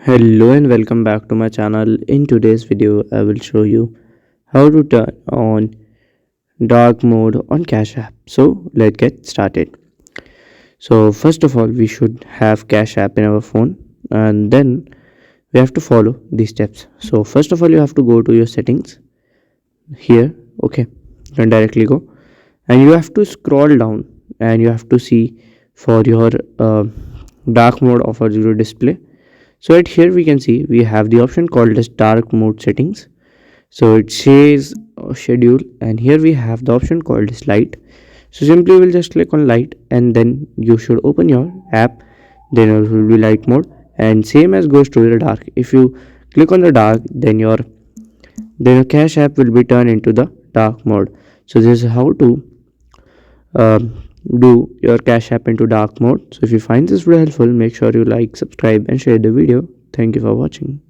Hello and welcome back to my channel. In today's video, I will show you how to turn on dark mode on Cash App. So let's get started. So first of all, we should have Cash App in our phone, and then we have to follow these steps. So first of all, you have to go to your settings here. Okay, you can directly go, and you have to scroll down, and you have to see for your dark mode offer zero display. So at here we can see we have the option called as dark mode settings. So it says schedule, and here we have the option called as light. So simply we'll just click on light, and then you should open your app. Then it will be light mode, and same as goes to the dark. If you click on the dark, then your Cash App will be turned into the dark mode. So this is how to uh, do your Cash App into dark mode. So if you find this video helpful, make sure you like, subscribe and share the video. Thank you for watching.